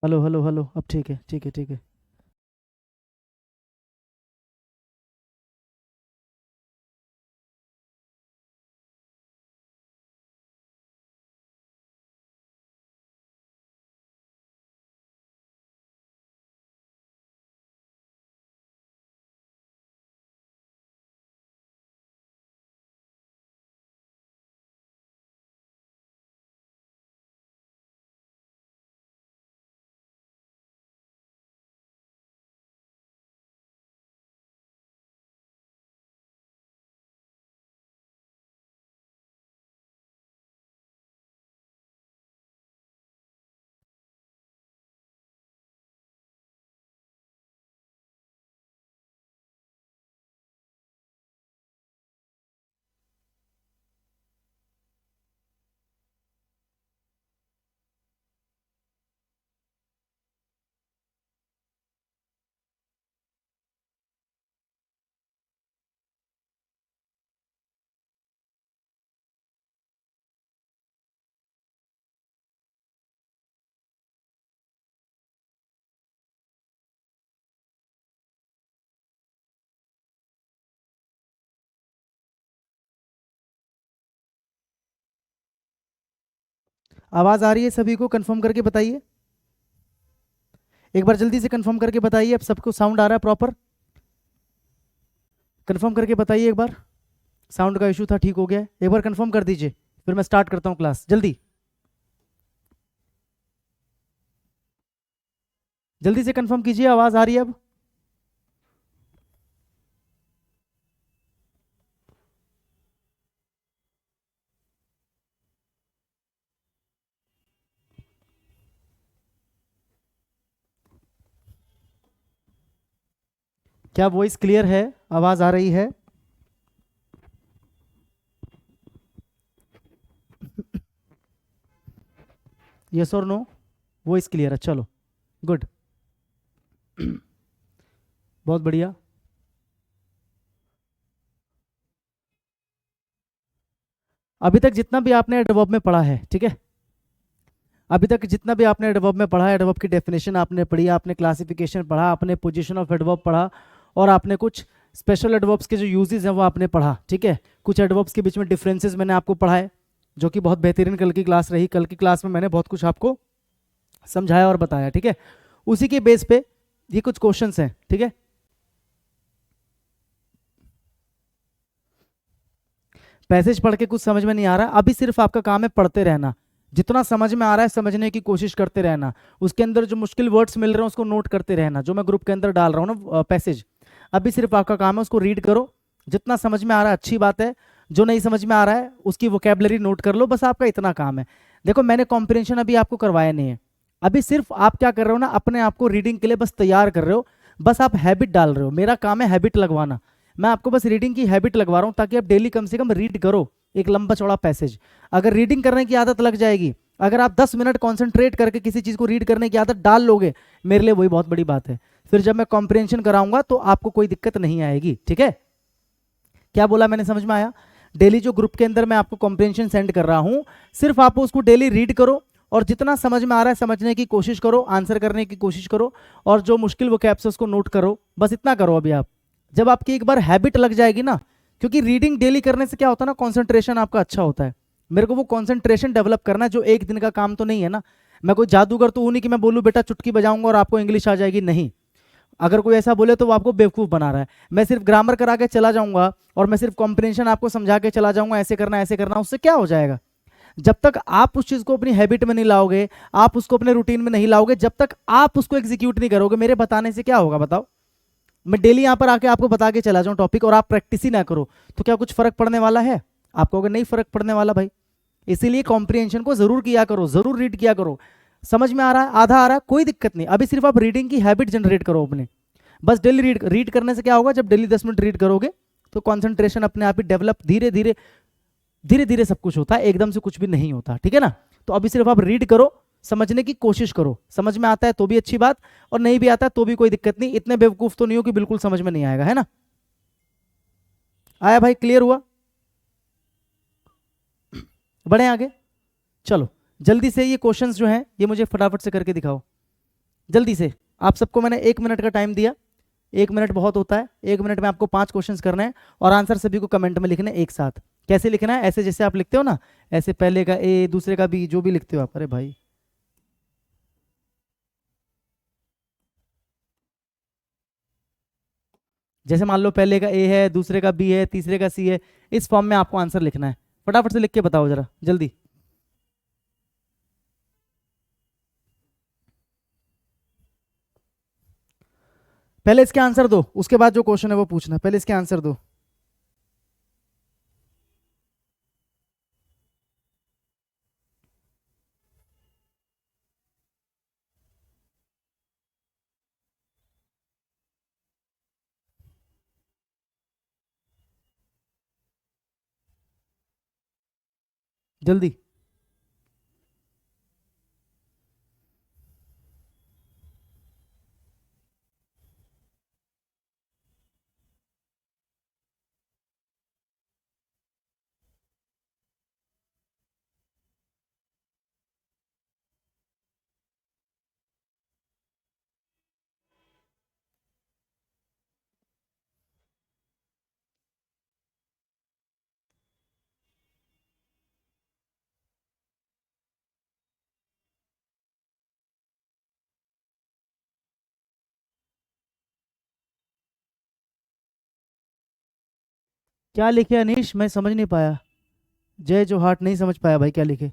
Hello hello hello, अब ठीक है ठीक है ठीक है। आवाज़ आ रही है सभी को? कंफर्म करके बताइए, एक बार जल्दी से कंफर्म करके बताइए। अब सबको साउंड आ रहा है प्रॉपर? कंफर्म करके बताइए एक बार। साउंड का इशू था, ठीक हो गया है? एक बार कंफर्म कर दीजिए, फिर मैं स्टार्ट करता हूँ क्लास। जल्दी जल्दी से कंफर्म कीजिए, आवाज़ आ रही है अब? क्या वॉइस क्लियर है? आवाज़ आ रही है? यस और नो? वॉइस क्लियर है, चलो गुड। बहुत बढ़िया। अभी तक जितना भी आपने एडवर्ब में पढ़ा है, ठीक है, अभी तक जितना भी आपने एडवर्ब में पढ़ा है, एडवर्ब की डेफिनेशन आपने पढ़ी, आपने क्लासिफिकेशन पढ़ा, आपने पोजीशन ऑफ एडवर्ब पढ़ा, और आपने कुछ स्पेशल एडवर्ब्स के जो यूजेस हैं वो आपने पढ़ा, ठीक है। कुछ एडवर्ब्स के बीच में डिफरेंसेस मैंने आपको पढ़ाए, जो कि बहुत बेहतरीन कल की क्लास रही। कल की क्लास में मैंने बहुत कुछ आपको समझाया और बताया, ठीक है। उसी के बेस पे ये कुछ क्वेश्चंस हैं, ठीक है। पैसेज पढ़ के कुछ समझ में नहीं आ रहा, अभी सिर्फ आपका काम है पढ़ते रहना। जितना समझ में आ रहा है समझने की कोशिश करते रहना। उसके अंदर जो मुश्किल वर्ड्स मिल रहे हैं उसको नोट करते रहना, जो मैं ग्रुप के अंदर डाल रहा हूँ ना पैसेज। अभी सिर्फ आपका काम है उसको रीड करो। जितना समझ में आ रहा है अच्छी बात है, जो नहीं समझ में आ रहा है उसकी वोकेबलरी नोट कर लो, बस आपका इतना काम है। देखो मैंने कॉम्प्रिहेंशन अभी आपको करवाया नहीं है, अभी सिर्फ आप क्या कर रहे हो ना, अपने आप को रीडिंग के लिए बस तैयार कर रहे हो। बस आप हैबिट डाल रहे हो, मेरा काम है हैबिट लगवाना। मैं आपको बस रीडिंग की हैबिट लगवा रहा हूँ ताकि आप डेली कम से कम रीड करो एक लंबा चौड़ा पैसेज। अगर रीडिंग करने की आदत लग जाएगी, अगर आप 10 मिनट कॉन्सेंट्रेट करके किसी चीज़ को रीड करने की आदत डाल लोगे, मेरे लिए वही बहुत बड़ी बात है। फिर जब मैं कॉम्प्रिहेंशन कराऊंगा तो आपको कोई दिक्कत नहीं आएगी, ठीक है। क्या बोला मैंने, समझ में आया? डेली जो ग्रुप के अंदर मैं आपको कॉम्प्रिहेंशन सेंड कर रहा हूँ, सिर्फ आप उसको डेली रीड करो, और जितना समझ में आ रहा है समझने की कोशिश करो, आंसर करने की कोशिश करो, और जो मुश्किल वो कैप्स उसको नोट करो, बस इतना करो अभी आप। जब आपकी एक बार हैबिट लग जाएगी ना, क्योंकि रीडिंग डेली करने से क्या होता है ना, कॉन्सेंट्रेशन आपका अच्छा होता है। मेरे को वो कॉन्सेंट्रेशन डेवलप करना है, जो एक दिन का काम तो नहीं है ना। मैं कोई जादूगर तो हूं नहीं कि मैं बोलूं बेटा चुटकी बजाऊंगा और आपको इंग्लिश आ जाएगी, नहीं। अगर कोई ऐसा बोले तो वो आपको बेवकूफ़ बना रहा है। मैं सिर्फ ग्रामर करा के चला जाऊंगा और मैं सिर्फ कॉम्प्रिहेंशन आपको समझा के चला जाऊंगा, ऐसे करना, उससे क्या हो जाएगा? जब तक आप उस चीज़ को अपनी हैबिट में नहीं लाओगे, आप उसको अपने रूटीन में नहीं लाओगे, जब तक आप उसको एग्जीक्यूट नहीं करोगे, मेरे बताने से क्या होगा बताओ? मैं डेली यहाँ पर आके आपको बता के चला जाऊँ टॉपिक और आप प्रैक्टिस ही ना करो, तो क्या कुछ फर्क पड़ने वाला है? आप कहोगे नहीं फर्क पड़ने वाला भाई। इसीलिए कॉम्प्रिहेंशन को जरूर किया करो, जरूर रीड किया करो। समझ में आ रहा है, आधा आ रहा है, कोई दिक्कत नहीं, अभी सिर्फ आप रीडिंग की हैबिट जनरेट करो अपने। बस डेली रीड रीड करने से क्या होगा, जब डेली 10 मिनट रीड करोगे तो कंसंट्रेशन अपने आप ही डेवलप, धीरे धीरे धीरे धीरे सब कुछ होता है, एकदम से कुछ भी नहीं होता, ठीक है ना। तो अभी सिर्फ आप रीड करो, समझने की कोशिश करो। समझ में आता है तो भी अच्छी बात, और नहीं भी आता है तो भी कोई दिक्कत नहीं। इतने बेवकूफ तो नहीं हो कि बिल्कुल समझ में नहीं आएगा, है ना। आया भाई, क्लियर हुआ? बढ़े आगे, चलो। जल्दी से ये क्वेश्चंस जो हैं ये मुझे फटाफट से करके दिखाओ। जल्दी से। आप सबको मैंने 1 मिनट का टाइम दिया, 1 मिनट बहुत होता है, 1 मिनट में आपको 5 क्वेश्चंस करने हैं और आंसर सभी को कमेंट में लिखना है एक साथ। कैसे लिखना है? ऐसे जैसे आप लिखते हो ना, ऐसे पहले का ए दूसरे का बी, जो भी लिखते हो आप। अरे भाई, जैसे मान लो पहले का ए है, दूसरे का बी है, तीसरे का सी है, इस फॉर्म में आपको आंसर लिखना है। फटाफट से लिख के बताओ जरा जल्दी। पहले इसके आंसर दो, उसके बाद जो क्वेश्चन है वो पूछना। पहले इसके आंसर दो। जल्दी। क्या लिखे अनीश? मैं समझ नहीं पाया। जय जो हार्ट नहीं समझ पाया भाई, क्या लिखे?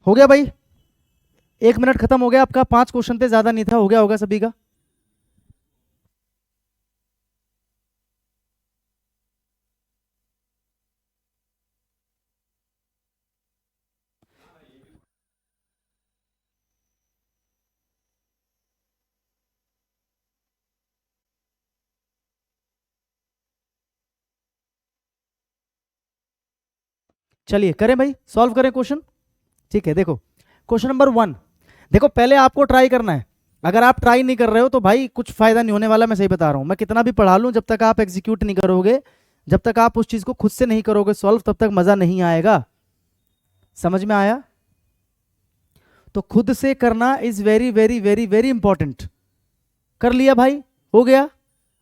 हो गया भाई, 1 मिनट खत्म हो गया आपका। 5 क्वेश्चन थे, ज्यादा नहीं था। हो गया होगा सभी का। चलिए करें भाई, सॉल्व करें क्वेश्चन। ठीक है, देखो क्वेश्चन नंबर 1। देखो पहले आपको ट्राई करना है। अगर आप ट्राई नहीं कर रहे हो तो भाई कुछ फायदा नहीं होने वाला। मैं सही बता रहा हूं, मैं कितना भी पढ़ा लूं, जब तक आप एग्जीक्यूट नहीं करोगे, जब तक आप उस चीज को खुद से नहीं करोगे सॉल्व, तब तक मजा नहीं आएगा। समझ में आया? तो खुद से करना is very very very very important. कर लिया भाई? हो गया?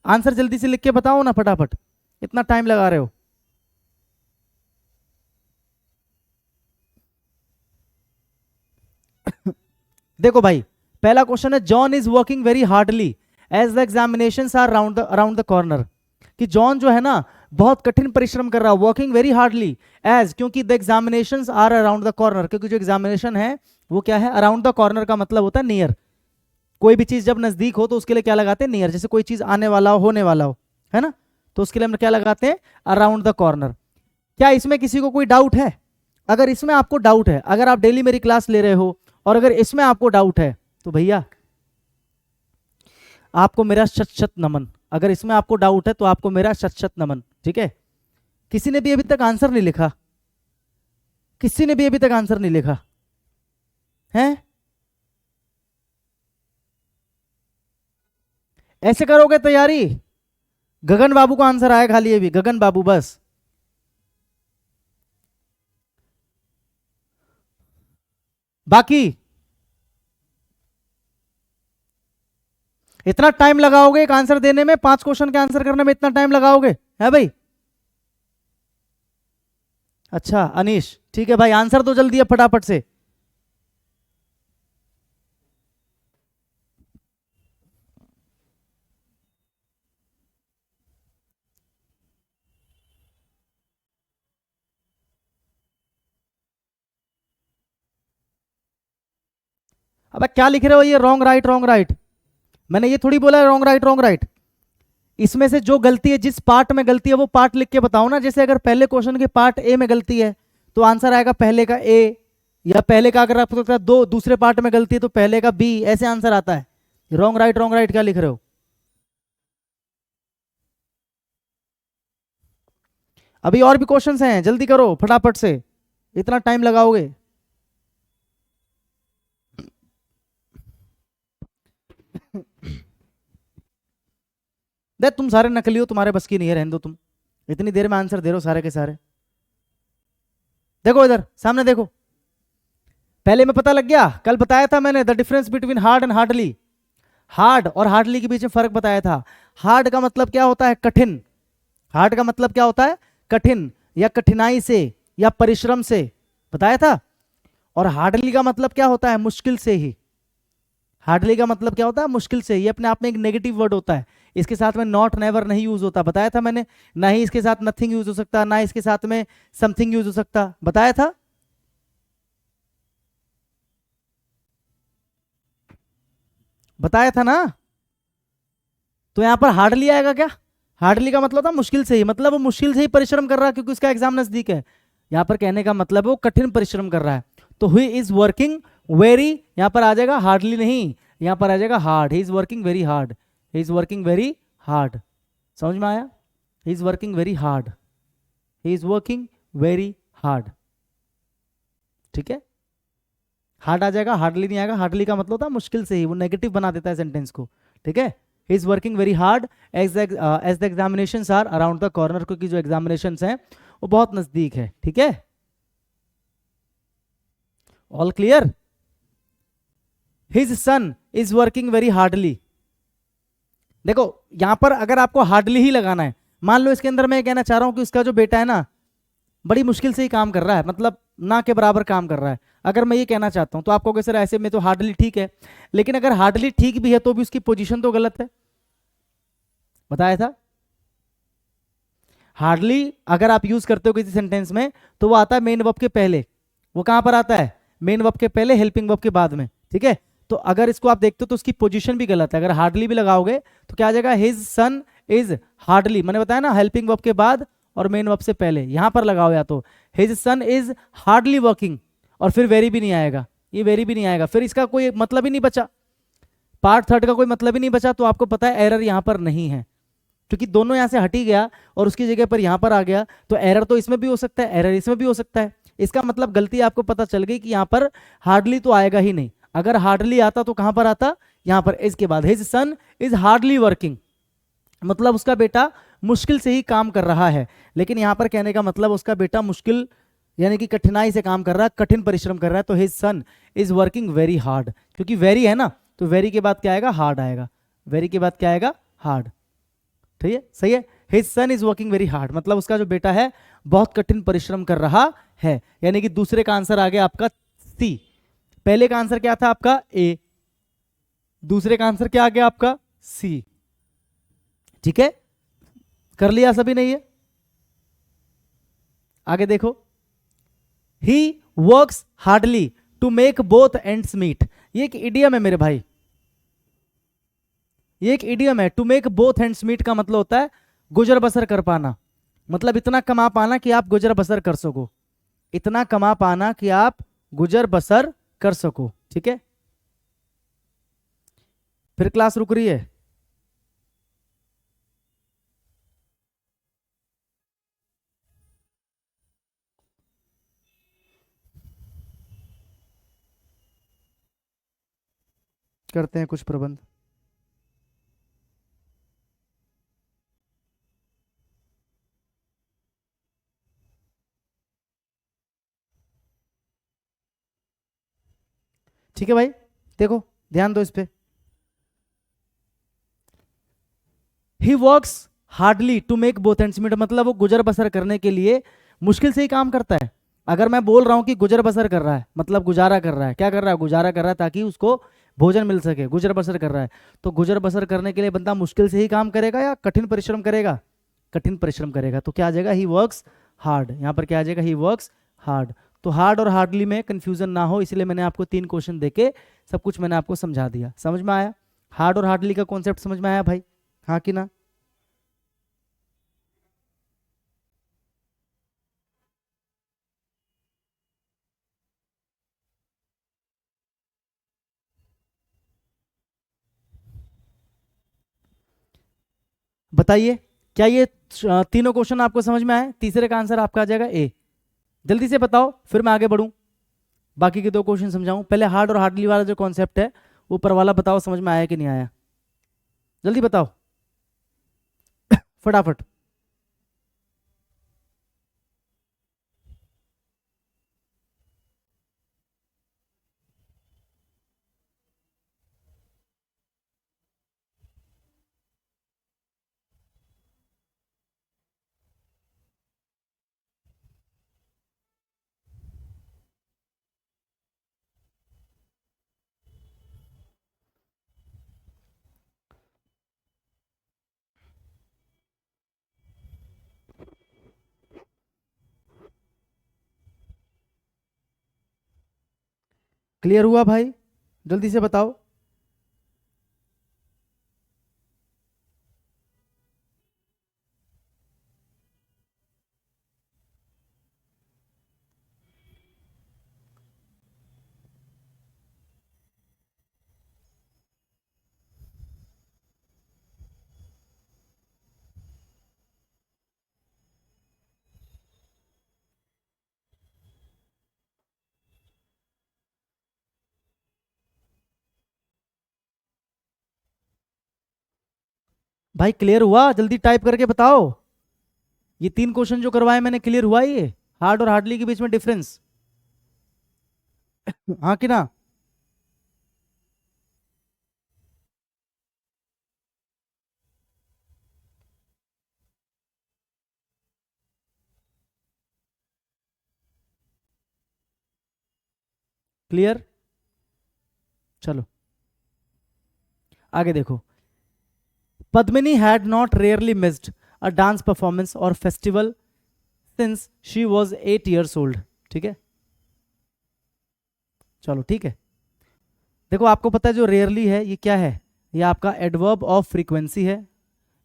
आंसर जल्दी से लिख के बताओ ना फटाफट, इतना टाइम लगा रहे हो। देखो भाई, पहला क्वेश्चन है, John is working very hardly as the examination are around the corner. कि जॉन जो है ना बहुत कठिन परिश्रम कर रहा है, वर्किंग वेरी हार्डली एज, क्योंकि the examination are around the corner, क्योंकि जो एग्जामिनेशन है वो क्या है? अराउंड द कॉर्नर का मतलब होता है नियर। कोई भी चीज जब नजदीक हो तो उसके लिए क्या लगाते हैं? नियर। जैसे कोई चीज आने वाला हो, होने वाला हो, है ना, तो उसके लिए हम क्या लगाते हैं? Around the corner. क्या इसमें किसी को कोई डाउट है? अगर इसमें आपको डाउट है, अगर आप डेली मेरी क्लास ले रहे हो और अगर इसमें आपको डाउट है, तो भैया आपको मेरा शत शत नमन। अगर इसमें आपको डाउट है तो आपको मेरा शत शत नमन। ठीक है? किसी ने भी अभी तक आंसर नहीं लिखा? किसी ने भी अभी तक आंसर नहीं लिखा है? ऐसे करोगे तैयारी? गगन बाबू का आंसर आया खाली, अभी गगन बाबू बस। बाकी इतना टाइम लगाओगे एक आंसर देने में? 5 क्वेश्चन के आंसर करने में इतना टाइम लगाओगे? है भाई? अच्छा अनीश, ठीक है भाई, आंसर तो जल्दी है फटाफट से। अब क्या लिख रहे हो ये? Wrong right wrong right. मैंने ये थोड़ी बोला है रॉन्ग राइट रॉन्ग राइट। इसमें से जो गलती है, जिस पार्ट में गलती है वो पार्ट लिख के बताओ ना। जैसे अगर पहले क्वेश्चन के पार्ट ए में गलती है तो आंसर आएगा पहले का ए, या पहले का अगर आपको लगता है दो दूसरे पार्ट में गलती है तो पहले का बी, ऐसे आंसर आता है। रॉन्ग राइट क्या लिख रहे हो? अभी और भी क्वेश्चंस हैं, जल्दी करो फटाफट से, इतना टाइम लगाओगे। देख तुम सारे नकली हो, तुम्हारे बस की नहीं है, रहने दो तुम, इतनी देर में आंसर दे रहे हो सारे के सारे। देखो इधर सामने देखो, पहले में पता लग गया, कल बताया था मैंने the difference between hard and hardly. Hard और हार्डली के बीच में फर्क बताया था। हार्ड का मतलब क्या होता है? कठिन। हार्ड का मतलब क्या होता है? कठिन या कठिनाई से या परिश्रम से, बताया था। और हार्डली का मतलब क्या होता है? मुश्किल से ही। हार्डली का मतलब क्या होता है? मुश्किल से। ये अपने आप में एक नेगेटिव वर्ड होता है, इसके साथ में नॉट नेवर नहीं यूज होता, बताया था मैंने। ना ही इसके साथ नथिंग यूज हो सकता, ना इसके साथ में समथिंग यूज हो सकता, बताया था। बताया था ना। तो यहां पर हार्डली आएगा क्या? हार्डली का मतलब था मुश्किल से ही, मतलब वो मुश्किल से ही परिश्रम कर रहा है क्योंकि उसका एग्जाम नजदीक है। यहां पर कहने का मतलब है वो कठिन परिश्रम कर रहा है। तो ही इज वर्किंग वेरी, यहां पर आ जाएगा हार्डली नहीं, यहां पर आ जाएगा hard. He is working very hard. He is working very hard. समझ में आया? ही is working very hard. He is working very hard. ठीक है। हार्ड आ जाएगा, हार्डली नहीं आएगा। हार्डली का मतलब था मुश्किल से ही, वो नेगेटिव बना देता है सेंटेंस को। ठीक है। He is working very hard as the examinations are around the corner, क्योंकि जो एग्जामिनेशंस हैं वो बहुत नजदीक है। ठीक है। All clear? His son is working very hardly. देखो यहां पर अगर आपको हार्डली ही लगाना है, मान लो इसके अंदर मैं ये कहना चाह रहा हूं कि उसका जो बेटा है ना, बड़ी मुश्किल से ही काम कर रहा है, मतलब ना के बराबर काम कर रहा है, अगर मैं ये कहना चाहता हूं तो आप कहोगे सर ऐसे में तो हार्डली ठीक है। लेकिन अगर हार्डली ठीक भी है तो भी उसकी पोजीशन तो गलत है, बताया था। हार्डली अगर आप यूज करते हो किसी सेंटेंस में तो वो आता है मेन वर्ब के पहले। वो कहां पर आता है? मेन वर्ब के पहले, हेल्पिंग वर्ब के बाद में। ठीक है। तो अगर इसको आप देखते हो तो उसकी पोजीशन भी गलत है। अगर हार्डली भी लगाओगे तो क्या आ जाएगा? हिज सन इज हार्डली, मैंने बताया ना, हेल्पिंग वर्ब के बाद और मेन वर्ब से पहले। यहां पर लगाओ या तो his son is hardly working, और फिर वेरी भी नहीं आएगा, ये वेरी भी नहीं आएगा, फिर इसका कोई मतलब ही नहीं बचा, पार्ट थर्ड का कोई मतलब ही नहीं बचा। तो आपको पता है एरर यहां पर नहीं है, क्योंकि दोनों यहां से हट ही गया और उसकी जगह पर यहां पर आ गया। तो एरर तो इसमें भी हो सकता है, एरर इसमें भी हो सकता है। इसका मतलब गलती आपको पता चल गई कि यहां पर हार्डली तो आएगा ही नहीं। अगर हार्डली आता तो कहां पर आता? यहां पर इसके बाद his son is hardly working, मतलब उसका बेटा मुश्किल से ही काम कर रहा है। लेकिन यहां पर कहने का मतलब उसका बेटा मुश्किल यानी कि कठिनाई से काम कर रहा है, कठिन परिश्रम कर रहा है। तो his son is working very hard, क्योंकि वेरी है ना, तो वेरी के बाद क्या आएगा? हार्ड आएगा। वेरी के बाद क्या आएगा? हार्ड। ठीक है, सही है। His son is working very hard, मतलब उसका जो बेटा है बहुत कठिन परिश्रम कर रहा है। यानी कि दूसरे का आंसर आ गया आपका सी। पहले का आंसर क्या था आपका? ए। दूसरे का आंसर क्या आ गया आपका? सी। ठीक है, कर लिया सभी ने ये? आगे देखो, he works hardly to make both ends meet. ये एक इडियम है मेरे भाई, ये एक इडियम है। To make both hands meet का मतलब होता है गुजर बसर कर पाना, मतलब इतना कमा पाना कि आप गुजर बसर कर सको, इतना कमा पाना कि आप गुजर बसर कर सको। ठीक है, फिर क्लास रुक रही है। करते हैं कुछ प्रबंध। ठीक है भाई, देखो ध्यान दो इस पे। He works hardly to make both ends meet, मतलब वो गुजर बसर करने के लिए मुश्किल से ही काम करता है। अगर मैं बोल रहा हूं कि गुजर बसर कर रहा है, मतलब गुजारा कर रहा है, क्या कर रहा है? गुजारा कर रहा है ताकि उसको भोजन मिल सके, गुजर बसर कर रहा है। तो गुजर बसर करने के लिए बंदा मुश्किल से ही काम करेगा या कठिन परिश्रम करेगा? कठिन परिश्रम करेगा। तो क्या आ जाएगा? He works hard. यहां पर क्या आ जाएगा? He works hard. तो हार्ड और हार्डली में कंफ्यूजन ना हो इसलिए मैंने आपको 3 क्वेश्चन देके सब कुछ मैंने आपको समझा दिया। समझ में आया? हार्ड और हार्डली का कॉन्सेप्ट समझ में आया भाई? हाँ कि ना? बताइए, क्या ये तीनों क्वेश्चन आपको समझ में आए? तीसरे का आंसर आपका आ जाएगा ए। जल्दी से बताओ, फिर मैं आगे बढ़ूं, बाकी के दो क्वेश्चन समझाऊं। पहले हार्ड और हार्डली वाला जो कॉन्सेप्ट है, ऊपर वाला बताओ समझ में आया कि नहीं आया, जल्दी बताओ फटाफट। क्लियर हुआ भाई? जल्दी से बताओ। भाई क्लियर हुआ? जल्दी टाइप करके बताओ। ये तीन क्वेश्चन जो करवाए मैंने, क्लियर हुआ ये? हार्ड और हार्डली के बीच में डिफरेंस, हाँ कि ना? क्लियर? चलो आगे देखो। Padmini had not rarely missed a dance performance और festival since she was 8 years old। ठीक है, चलो ठीक है। देखो आपको पता है जो रेयरली है ये क्या है? ये आपका एडवर्ब ऑफ फ्रीक्वेंसी है।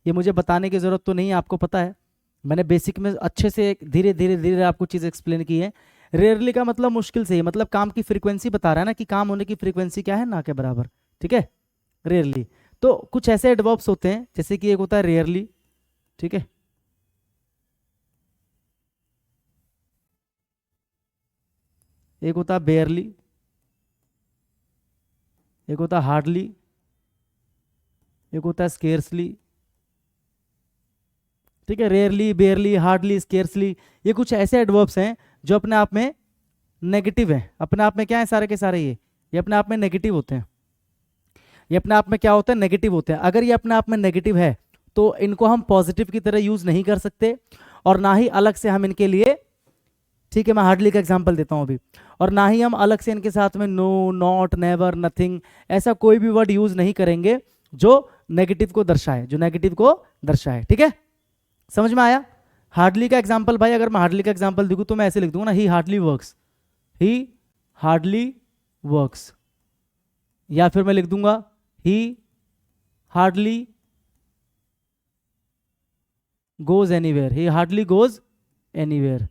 ये मुझे बताने की जरूरत तो नहीं है, आपको पता है। मैंने बेसिक में अच्छे से धीरे धीरे धीरे आपको चीज़ एक्सप्लेन की है। रेयरली का मतलब मुश्किल से ही, मतलब काम की फ्रीक्वेंसी बता रहा है ना, कि काम होने की फ्रीक्वेंसी क्या है, ना के बराबर। ठीक है, रेयरली। तो कुछ ऐसे एडवर्ब्स होते हैं, जैसे कि एक होता है रेयरली, ठीक है, एक होता है बेयरली, एक होता है हार्डली, एक होता है स्केर्सली। ठीक है, रेयरली, बेयरली, हार्डली, स्केर्सली, ये कुछ ऐसे एडवर्ब्स हैं जो अपने आप में नेगेटिव हैं। अपने आप में क्या है सारे के सारे? ये अपने आप में नेगेटिव होते हैं। ये अपने आप में क्या होता है? नेगेटिव होते हैं। अगर ये अपने आप में नेगेटिव है तो इनको हम पॉजिटिव की तरह यूज नहीं कर सकते, और ना ही अलग से हम इनके लिए, ठीक है, मैं हार्डली का एग्जांपल देता हूं अभी, और ना ही हम अलग से इनके साथ में नो, नॉट, नेवर, नथिंग, ऐसा कोई भी वर्ड यूज नहीं करेंगे जो नेगेटिव को दर्शाए, जो नेगेटिव को दर्शाए। ठीक है, समझ में आया? हार्डली का एग्जांपल भाई, अगर मैं हार्डली का एग्जांपल देखूं तो मैं ऐसे लिख दूंगा ना, ही हार्डली वर्क्स, ही हार्डली वर्क्स। या फिर मैं लिख दूंगा ही हार्डली गोज एनीवेयर, ही हार्डली गोज एनीवेयर।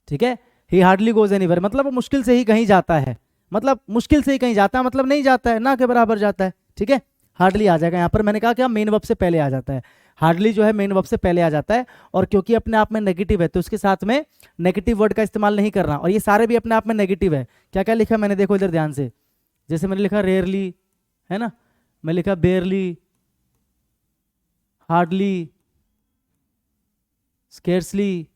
ठीक है, ही हार्डली गोज एनीवेयर मतलब वो मुश्किल से ही कहीं जाता है, मतलब मुश्किल से ही कहीं जाता है, मतलब नहीं जाता है, ना के बराबर जाता है। ठीक है, हार्डली आ जाएगा यहां पर। मैंने कहा क्या, मेन वर्ब से पहले आ जाता है। हार्डली जो है मेन वर्ब से पहले आ जाता है, और क्योंकि अपने आप में नेगेटिव है तो उसके साथ में नेगेटिव वर्ड का इस्तेमाल नहीं करना, और ये सारे भी अपने आप में नेगेटिव है। क्या क्या लिखा मैंने, देखो इधर ध्यान से। जैसे मैंने लिखा रेयरली, है ना, मैं लिखा बेयरली, हार्डली, स्केर्सली।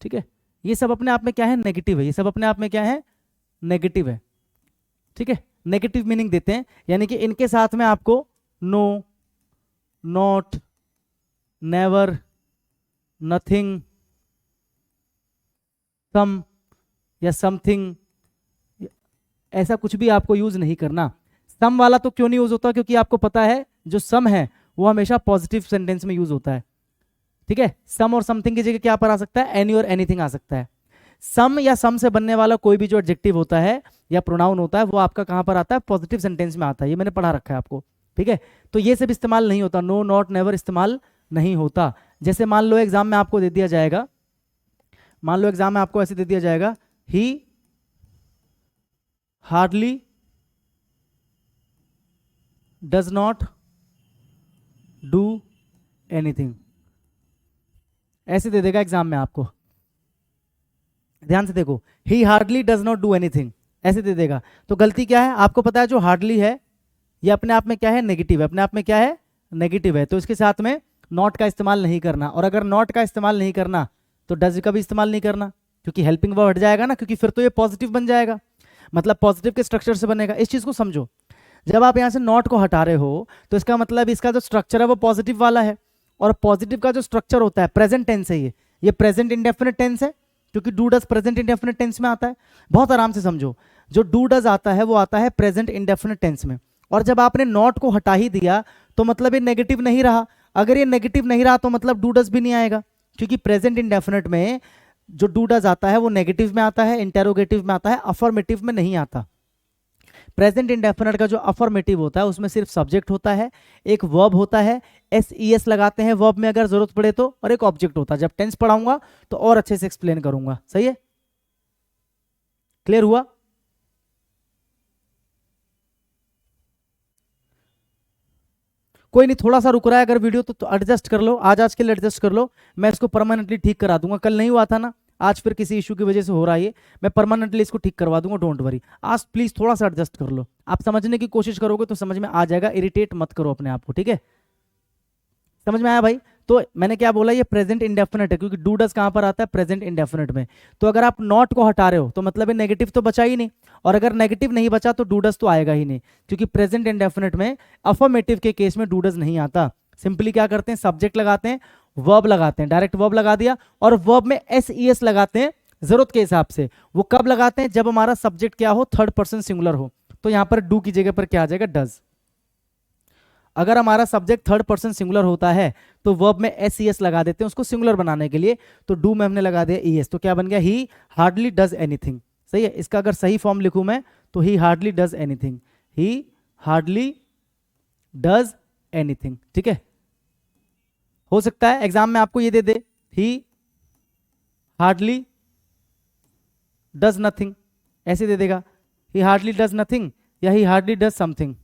ठीक है, ये सब अपने आप में क्या है? नेगेटिव है। ये सब अपने आप में क्या है? नेगेटिव है। ठीक है, नेगेटिव मीनिंग देते हैं, यानी कि इनके साथ में आपको नो, नॉट, नेवर, नथिंग, सम या समथिंग, ऐसा कुछ भी आपको यूज नहीं करना। सम वाला तो क्यों नहीं यूज होता? क्योंकि आपको पता है जो सम है वो हमेशा पॉजिटिव सेंटेंस में यूज होता है। ठीक है, सम और समथिंग की जगह क्या पर आ सकता है? एनी और एनीथिंग आ सकता है। सम या सम से बनने वाला कोई भी जो एडजेक्टिव होता है या प्रोनाउन होता है वो आपका कहां पर आता है? पॉजिटिव सेंटेंस में आता है। ये मैंने पढ़ा रखा है आपको। ठीक है, तो ये सब इस्तेमाल नहीं होता, नो, नॉट, नेवर इस्तेमाल नहीं होता। जैसे मान लो एग्जाम में आपको दे दिया जाएगा, मान लो एग्जाम में आपको ऐसे दे दिया जाएगा, ही hardly does not do anything, ऐसे दे देगा एग्जाम में आपको। ध्यान से देखो, ही hardly does not do anything, ऐसे दे देगा। तो गलती क्या है, आपको पता है जो हार्डली है ये अपने आप में क्या है, नेगेटिव है, अपने आप में क्या है, नेगेटिव है। तो इसके साथ में नॉट का इस्तेमाल नहीं करना, और अगर नॉट का इस्तेमाल नहीं करना तो डज का भी इस्तेमाल नहीं करना, क्योंकि हेल्पिंग वर्ब हट जाएगा ना, क्योंकि फिर तो ये पॉजिटिव बन जाएगा, मतलब पॉजिटिव के स्ट्रक्चर से बनेगा। इस चीज को समझो, जब आप यहाँ से नॉट को हटा रहे हो तो इसका मतलब इसका जो स्ट्रक्चर है वो पॉजिटिव वाला है, और पॉजिटिव का जो स्ट्रक्चर होता है प्रेजेंट टेंस है, ये प्रेजेंट इंडेफिनिट टेंस है, क्योंकि do does present indefinite tense में आता है। बहुत आराम से समझो, जो डू डज आता है वो आता है प्रेजेंट इंडेफिनिट टेंस में, और जब आपने नॉट को हटा ही दिया तो मतलब ये नेगेटिव नहीं रहा। अगर ये नेगेटिव नहीं रहा तो मतलब डू डज भी नहीं आएगा, क्योंकि प्रेजेंट इंडेफिनिट में जो डू डज आता है वो नेगेटिव में आता है, इंटेरोगेटिव में आता है, अफर्मेटिव में नहीं आता। प्रेजेंट इंडेफिनिट का जो अफर्मेटिव होता है उसमें सिर्फ सब्जेक्ट होता है, एक वर्ब होता है, एस लगाते हैं वर्ब में अगर जरूरत पड़े तो, और एक ऑब्जेक्ट होता है। जब टेंस पढ़ाऊंगा तो और अच्छे से एक्सप्लेन करूंगा, सही है, क्लियर हुआ। कोई नहीं, थोड़ा सा रुक रहा है अगर वीडियो तो एडजस्ट कर लो, आज के लिए एडजस्ट कर लो, मैं इसको परमानेंटली ठीक करा दूंगा। कल नहीं हुआ था ना, आज फिर किसी इशू की वजह से हो रहा है ये, मैं परमानेंटली इसको ठीक करवा दूंगा, डोंट वरी। आज प्लीज थोड़ा सा एडजस्ट कर लो, आप समझने की कोशिश करोगे तो समझ में आ जाएगा, इरिटेट मत करो अपने आप को, ठीक है। समझ में आया भाई। तो मैंने क्या बोला, ये प्रेजेंट इंडेफिनिट है, क्योंकि डू डज कहां पर आता है, प्रेजेंट इंडेफिनिट में। तो अगर आप नॉट को हटा रहे हो तो मतलब ये नेगेटिव तो बचा ही नहीं, और अगर नेगेटिव नहीं बचा तो डू डज तो आएगा ही नहीं, क्योंकि प्रेजेंट इंडेफिनिट में अफर्मेटिव के केस में डू डज नहीं आता। सिंपली क्या करते हैं, सब्जेक्ट लगाते हैं, वर्ब लगाते हैं, डायरेक्ट वर्ब लगा दिया, और वर्ब में एस लगाते हैं जरूरत के हिसाब से। वो कब लगाते हैं, जब हमारा सब्जेक्ट क्या हो, थर्ड पर्सन सिंगुलर हो। तो यहां पर डू की जगह पर क्या आ जाएगा, डज। अगर हमारा सब्जेक्ट थर्ड पर्सन सिंगुलर होता है तो वर्ब में एस लगा देते हैं उसको सिंगुलर बनाने के लिए, तो डू में हमने लगा दिया ईएस, तो क्या बन गया, ही हार्डली डज एनीथिंग। सही है, इसका अगर सही फॉर्म लिखूं मैं तो ही hardly does anything, he hardly does anything, ठीक है। हो सकता है एग्जाम में आपको ये दे दे, ही हार्डली डज नथिंग, ऐसे दे देगा, ही हार्डली डज नथिंग, या ही hardly does something,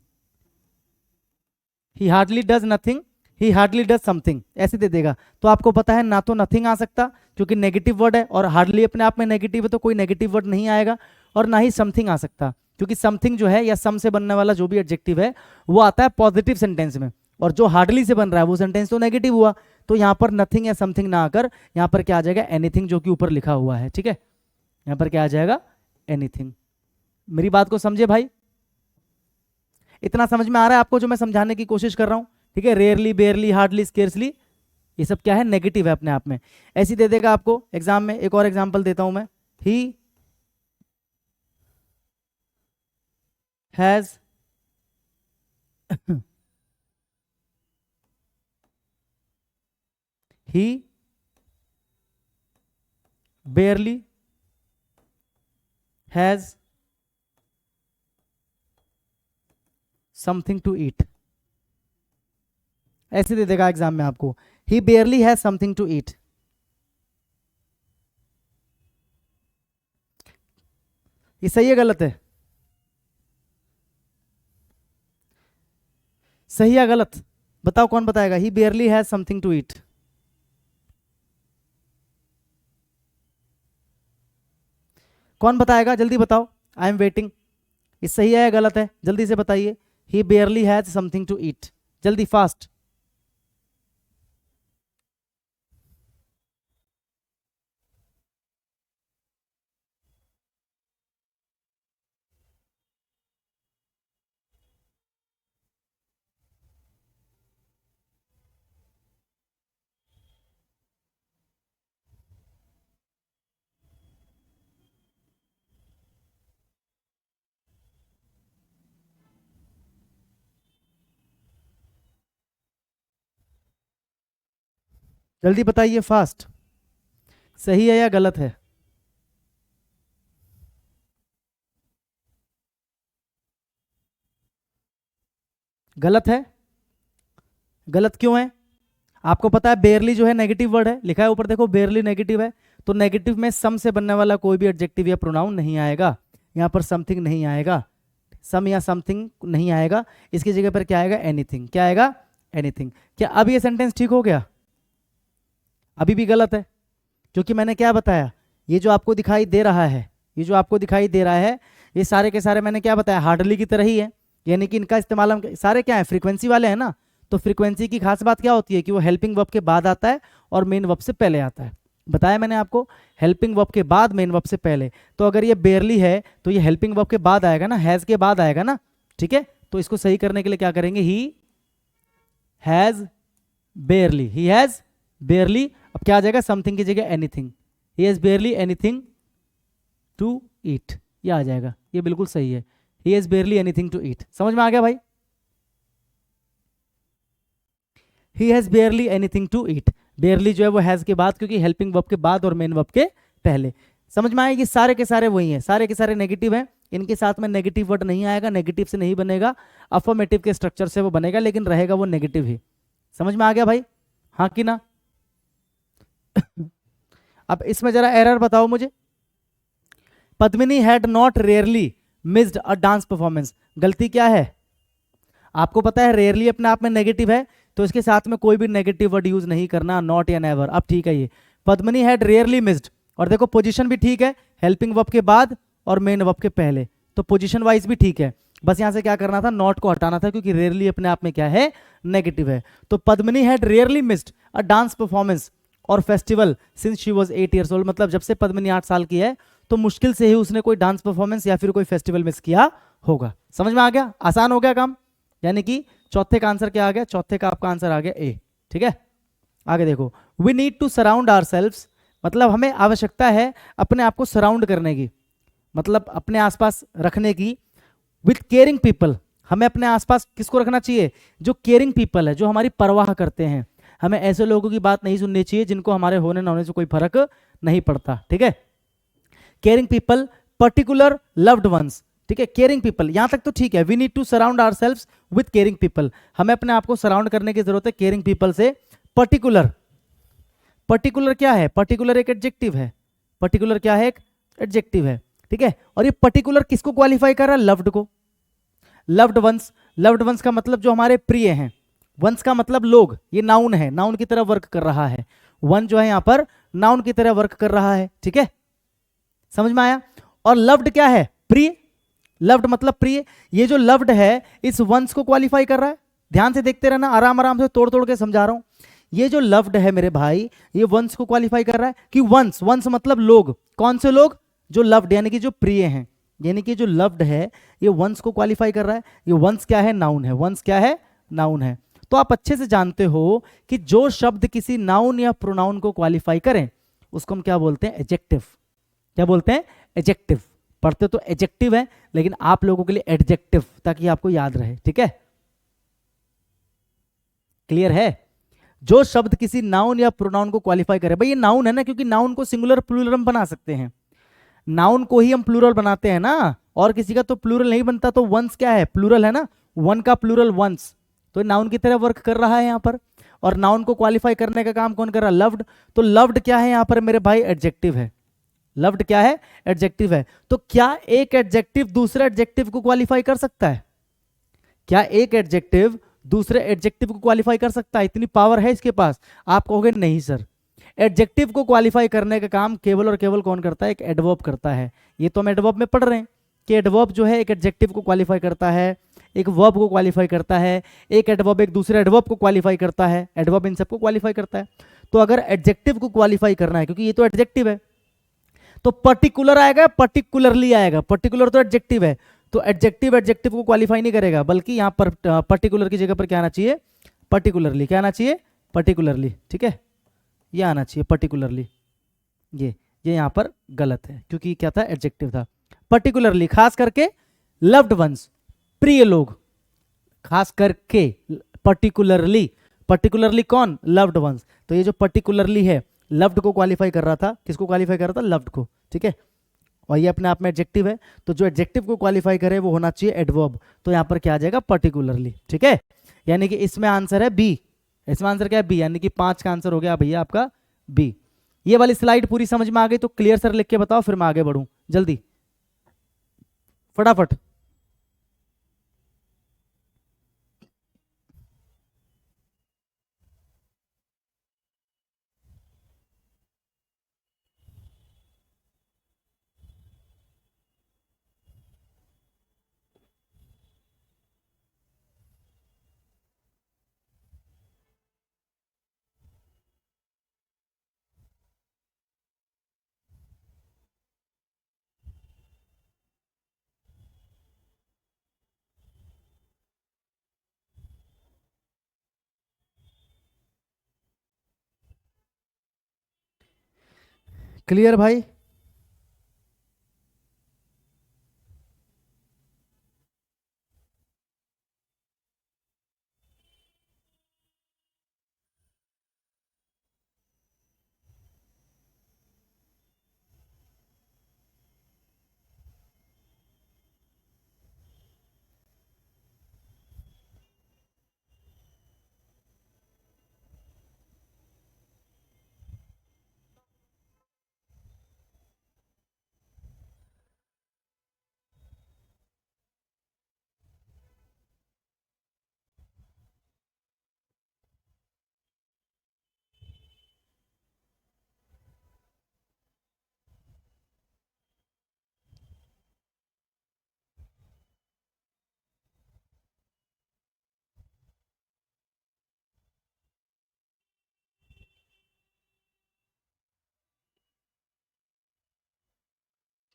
he hardly does nothing, he hardly does something, ऐसे दे देगा। तो आपको पता है ना तो नथिंग आ सकता क्योंकि नेगेटिव वर्ड है, और हार्डली अपने आप में नेगेटिव है तो कोई नेगेटिव वर्ड नहीं आएगा, और ना ही समथिंग आ सकता, क्योंकि समथिंग जो है या सम से बनने वाला जो भी एडजेक्टिव है वो आता है पॉजिटिव सेंटेंस में, और जो हार्डली से बन रहा है वो सेंटेंस तो नेगेटिव हुआ। तो यहाँ पर नथिंग या समथिंग ना आकर यहाँ पर क्या आ जाएगा, एनीथिंग, जो कि ऊपर लिखा हुआ है, ठीक है। यहाँ पर क्या आ जाएगा, एनीथिंग। मेरी बात को समझे भाई, इतना समझ में आ रहा है आपको जो मैं समझाने की कोशिश कर रहा हूं, ठीक है। रेयरली, बेयरली, हार्डली, स्केर्सली, ये सब क्या है, नेगेटिव है अपने आप में। ऐसी दे देगा आपको एग्जाम में। एक और एग्जांपल देता हूं मैं, he has he barely has something to eat, ऐसे दे देगा एग्जाम में आपको, he barely has something to eat. ये सही है गलत है, सही है गलत, बताओ कौन बताएगा, he barely has something to eat. कौन बताएगा, जल्दी बताओ, आई एम वेटिंग। ये सही है या गलत है, जल्दी से बताइए। He barely has something to eat, जल्दी, फास्ट। जल्दी बताइए, फास्ट। सही है या गलत है, गलत है। गलत क्यों है, आपको पता है बेयरली जो है नेगेटिव वर्ड है, लिखा है ऊपर देखो, बेयरली नेगेटिव है, तो नेगेटिव में सम से बनने वाला कोई भी एडजेक्टिव या प्रोनाउन नहीं आएगा। यहाँ पर समथिंग नहीं आएगा, सम या समथिंग नहीं आएगा, इसकी जगह पर क्या आएगा, एनीथिंग। क्या आएगा, एनीथिंग। क्या अब ये सेंटेंस ठीक हो गया? अभी भी गलत है, क्योंकि मैंने क्या बताया, ये जो आपको दिखाई दे रहा है, ये जो आपको दिखाई दे रहा है, ये सारे के सारे मैंने क्या बताया, हार्डली की तरह ही है। यानी कि इनका इस्तेमाल हम सारे क्या है, फ्रीक्वेंसी वाले हैं ना। तो फ्रीक्वेंसी की खास बात क्या होती है कि वो हेल्पिंग वर्ब के बाद आता है और मेन वर्ब से पहले आता है। बताया मैंने आपको, हेल्पिंग वर्ब के बाद मेन वर्ब से पहले। तो अगर ये बेयरली है तो ये हेल्पिंग वर्ब के बाद आएगा ना, हैज के बाद आएगा ना, ठीक है। तो इसको सही करने के लिए क्या करेंगे, ही हैज बेयरली, ही हैज बेयरली। अब क्या आ जाएगा, समथिंग की जगह anything, he has barely anything to eat, ये आ जाएगा, ये बिल्कुल सही है, he has barely anything to eat. समझ में आ गया भाई? He has barely anything to eat, barely जो है वो हैज के बाद, क्योंकि हेल्पिंग वर्ब के बाद और मेन वर्ब के पहले। समझ में आया? ये सारे के सारे वही हैं, सारे के सारे नेगेटिव हैं, इनके साथ में नेगेटिव वर्ड नहीं आएगा, नेगेटिव से नहीं बनेगा, अफर्मेटिव के स्ट्रक्चर से वो बनेगा, लेकिन रहेगा वो नेगेटिव ही। समझ में आ गया भाई, हाँ कि ना? अब इसमें जरा एरर बताओ मुझे। Padmini had not rarely missed a dance performance, गलती क्या है? आपको पता है रेयरली अपने आप में नेगेटिव है, तो इसके साथ में कोई भी नेगेटिव वर्ड यूज नहीं करना, नॉट या नेवर। अब ठीक है, ये पद्मिनी हैड रेयरली मिस्ड, और देखो पोजीशन भी ठीक है, हेल्पिंग वर्ब के बाद और मेन वर्ब के पहले, तो पोजीशन वाइज भी ठीक है। बस यहां से क्या करना था, नॉट को हटाना था, क्योंकि रेयरली अपने आप में क्या है, नेगेटिव है। तो Padmini had rarely missed a dance performance और festival since she was 8 years old, मतलब जब से पद्मिनी 8 साल की है तो मुश्किल से ही उसने कोई डांस परफॉर्मेंस या फिर कोई फेस्टिवल मिस किया होगा। समझ में आ गया? आसान हो गया काम। यानी कि चौथे का आंसर क्या आ गया, चौथे का आपका आंसर आ गया ए, ठीक है। आगे देखो, we need to surround ourselves, मतलब हमें आवश्यकता है अपने आप को सराउंड करने की, मतलब अपने आसपास रखने की, विथ केयरिंग पीपल, हमें अपने आसपास किसको रखना चाहिए, जो केयरिंग पीपल है, जो हमारी परवाह करते हैं। हमें ऐसे लोगों की बात नहीं सुननी चाहिए जिनको हमारे होने ना होने से कोई फर्क नहीं पड़ता, ठीक है। Caring people, particular loved ones, ठीक है। केयरिंग पीपल यहां तक तो ठीक है, we need to surround ourselves with caring people, हमें अपने आप को सराउंड करने की जरूरत है केयरिंग पीपल से। पर्टिकुलर, पर्टिकुलर क्या है, पर्टिकुलर एक एडजेक्टिव है, पर्टिकुलर क्या है, एक एडजेक्टिव है, ठीक है। और ये पर्टिकुलर किसको क्वालिफाई कर रहा है, लव्ड को। लव्ड वंस, लव्ड वंस का मतलब जो हमारे प्रिय हैं, वंस का मतलब लोग, ये नाउन है, नाउन की तरह वर्क कर रहा है, वन जो है यहां पर नाउन की तरह वर्क कर रहा है, ठीक है। समझ में आया? और लव्ड क्या है, प्रिय, लव्ड मतलब प्रिय। ये जो लव्ड है इस वंस को क्वालिफाई कर रहा है, ध्यान से देखते रहना, आराम आराम से तोड़ तोड़ के समझा रहा हूं। ये जो लव्ड है मेरे भाई, ये वंस को क्वालिफाई कर रहा है कि वंस, वंस मतलब लोग, कौन से लोग, जो लव्ड यानी कि जो प्रिय हैं, यानी कि जो लव्ड है ये वंस को क्वालिफाई कर रहा है। ये वंस क्या है, नाउन है, वंस क्या है, नाउन है। तो आप अच्छे से जानते हो कि जो शब्द किसी नाउन या प्रोनाउन को क्वालिफाई करें उसको हम क्या बोलते हैं, एडजेक्टिव। क्या बोलते हैं, एडजेक्टिव। पढ़ते तो एडजेक्टिव है, लेकिन आप लोगों के लिए एडजेक्टिव, ताकि आपको याद रहे, ठीक है। क्लियर है? जो शब्द किसी नाउन या प्रोनाउन को क्वालिफाई करे, भाई ये नाउन है ना, क्योंकि नाउन को सिंगुलर प्लूरल हम बना सकते हैं, नाउन को ही हम प्लूरल बनाते हैं ना, और किसी का तो प्लूरल नहीं बनता। तो वंस क्या है, प्लूरल है ना, वन का प्लूरल वंस, तो नाउन की तरह वर्क कर रहा है यहां पर। और नाउन को क्वालिफाई करने का काम कौन कर रहा है, लव्ड। तो लव्ड क्या है यहां पर मेरे भाई, एडजेक्टिव है। लव्ड क्या है, एडजेक्टिव है। तो क्या एक एडजेक्टिव दूसरे एडजेक्टिव को क्वालिफाई कर सकता है, क्या एक एडजेक्टिव दूसरे एडजेक्टिव को क्वालिफाई कर सकता है, इतनी पावर है इसके पास? आप कहोगे नहीं सर, एडजेक्टिव को क्वालिफाई करने का काम केवल और केवल कौन करता है, एक एडवर्ब करता है। ये तो हम एडवर्ब में पढ़ रहे हैं कि एडवर्ब जो है एक एडजेक्टिव को क्वालिफाई करता है, एक वर्ब को क्वालिफाई करता है, एक एडवर्ब एक दूसरे एडवर्ब को क्वालिफाई करता है, एडवर्ब इन सबको क्वालिफाई करता है। तो अगर एडजेक्टिव को क्वालिफाई करना है, क्योंकि ये तो एडजेक्टिव है, तो पर्टिकुलर आएगा, पर्टिकुलरली आएगा। पर्टिकुलर तो एडजेक्टिव है, तो एडजेक्टिव एडजेक्टिव को क्वालिफाई नहीं करेगा, बल्कि यहां पर पर्टिकुलर की जगह पर क्या आना चाहिए, पर्टिकुलरली। क्या आना चाहिए, पर्टिकुलरली, ठीक है, ये आना चाहिए पर्टिकुलरली। ये यहां पर गलत है, क्योंकि क्या था, एडजेक्टिव था। पर्टिकुलरली, खास करके लव्ड वंस, प्रिय लोग, खास करके पर्टिकुलरली, पर्टिकुलरली कौन, लव्ड वंस। तो ये जो पर्टिकुलरली है लव्ड को क्वालिफाई कर रहा था, किसको क्वालिफाई कर रहा था, लव्ड को, ठीक है। और ये अपने आप में एडजेक्टिव है, तो जो एडजेक्टिव को क्वालिफाई करे वो होना चाहिए एडवर्ब। तो यहां पर क्या आ जाएगा, पर्टिकुलरली, ठीक है। यानी कि इसमें आंसर है बी, इसमें आंसर क्या है, बी, यानी कि 5 का आंसर हो गया भैया आपका बी। ये वाली स्लाइड पूरी समझ में आ गई तो क्लियर सर लिख के बताओ, फिर मैं आगे बढ़ूं जल्दी फटाफट। क्लियर भाई?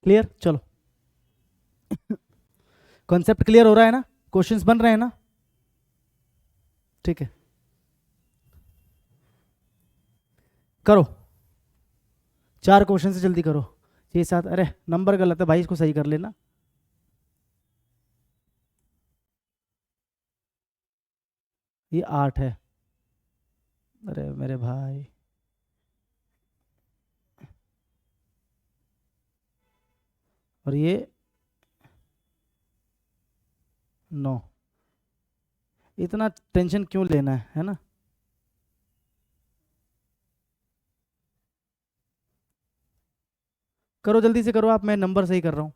क्लियर? चलो, कॉन्सेप्ट क्लियर हो रहा है ना? क्वेश्चंस बन रहे हैं ना? ठीक है, करो। 4 क्वेश्चन से जल्दी करो। 6 7, अरे नंबर गलत है भाई, इसको सही कर लेना। ये 8 है। अरे मेरे भाई, और ये 9। इतना टेंशन क्यों लेना है ना? करो जल्दी से करो आप, मैं नंबर सही कर रहा हूँ।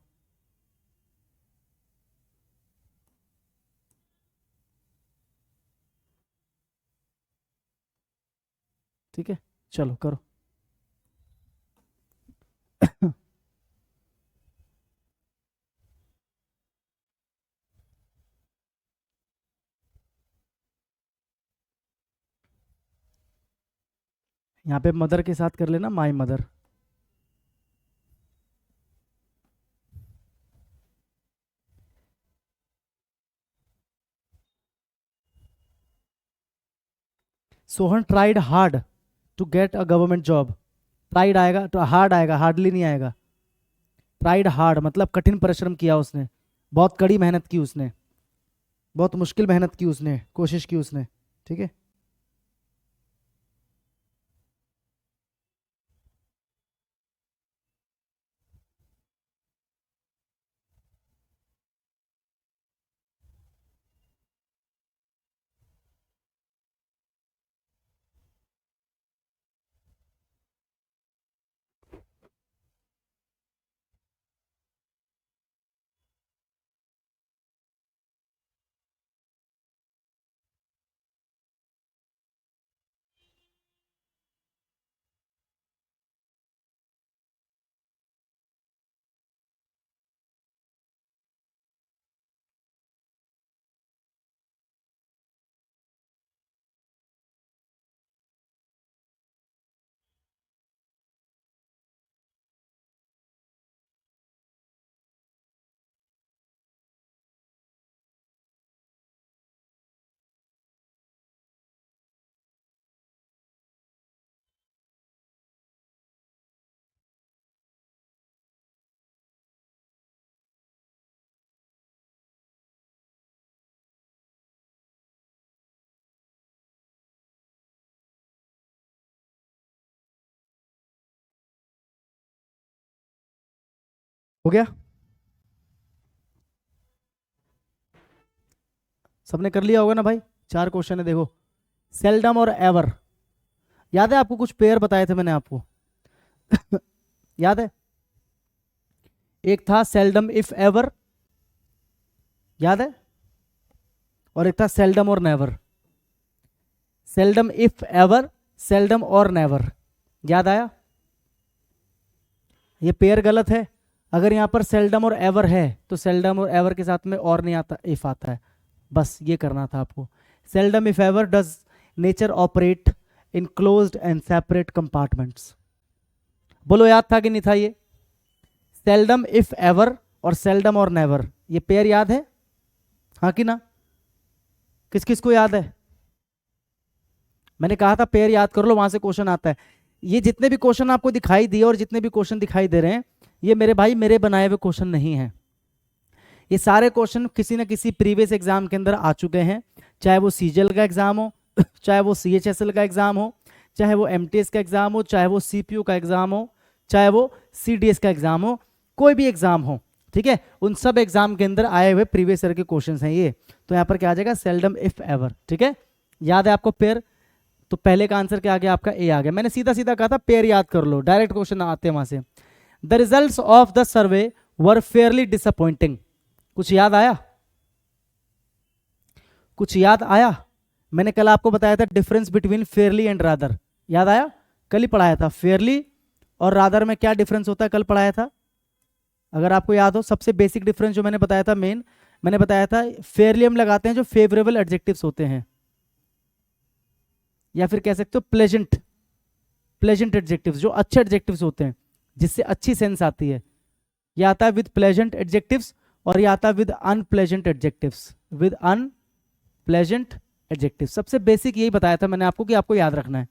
ठीक है, चलो करो। यहाँ पे मदर के साथ कर लेना, my mother. Sohan tried hard to get a government job. Tried आएगा तो हार्ड आएगा, हार्डली नहीं आएगा। ट्राइड हार्ड मतलब कठिन परिश्रम किया उसने, बहुत कड़ी मेहनत की उसने, बहुत मुश्किल मेहनत की उसने, कोशिश की उसने। ठीक है, हो गया? सबने कर लिया होगा ना भाई? 4 क्वेश्चन है देखो। सेल्डम और एवर, याद है आपको? कुछ पेयर बताए थे मैंने आपको। याद है? एक था सेल्डम इफ एवर, याद है? और एक था सेल्डम और never. Seldom if ever, seldom और नेवर, याद आया? ये पेयर गलत है। अगर यहां पर सेल्डम और एवर है तो सेल्डम और एवर के साथ में और नहीं आता, इफ आता है। बस ये करना था आपको। Seldom if ever does nature operate in closed end separate compartments. बोलो याद था कि नहीं था ये? सेल्डम इफ एवर और सेल्डम और नेवर, ये पेयर याद है? हाँ कि ना? किस किस को याद है? मैंने कहा था पेयर याद कर लो, वहां से क्वेश्चन आता है। ये जितने भी क्वेश्चन आपको दिखाई दिए और जितने भी क्वेश्चन दिखाई दे रहे हैं, ये मेरे भाई मेरे बनाए हुए क्वेश्चन नहीं है। ये सारे क्वेश्चन किसी न किसी प्रीवियस एग्जाम के अंदर आ चुके हैं, चाहे वो सीजीएल का एग्जाम हो, चाहे वो सीएचएसएल का एग्जाम हो, चाहे वो एमटीएस का एग्जाम हो, चाहे वो सीपीयू का एग्जाम हो, चाहे वो सीडीएस का एग्जाम हो, कोई भी एग्जाम हो, ठीक है, उन सब एग्जाम के अंदर आए हुए प्रीवियस ईयर के क्वेश्चंस हैं ये। तो यहाँ पर क्या आ जाएगा, सेल्डम इफ एवर, ठीक है, याद है आपको पेयर, तो पहले का आंसर क्या आ गया आपका, ए आ गया। मैंने सीधा सीधा कहा था पेयर याद कर लो, डायरेक्ट क्वेश्चन आते हैं वहां से। The results of the survey were Fairlie disappointing. कुछ याद आया, कुछ याद आया? मैंने कल आपको बताया था difference between Fairlie and rather, याद आया? कल ही पढ़ाया था, फेयरली और रादर में क्या डिफरेंस होता है, कल पढ़ाया था। अगर आपको याद हो, सबसे बेसिक डिफरेंस जो मैंने बताया था, मेन मैंने बताया था, फेयरली हम लगाते हैं जो फेवरेबल एडजेक्टिव्स होते हैं, या फिर कह सकते हो प्लेजेंट, प्लेजेंट एडजेक्टिव्स, जो अच्छे एडजेक्टिव्स होते हैं जिससे अच्छी सेंस आती है। यह आता है विद प्लेजेंट एडजेक्टिव्स और यह आता है with unpleasant adjectives, with unpleasant adjective. सबसे बेसिक यही बताया था मैंने आपको कि आपको याद रखना है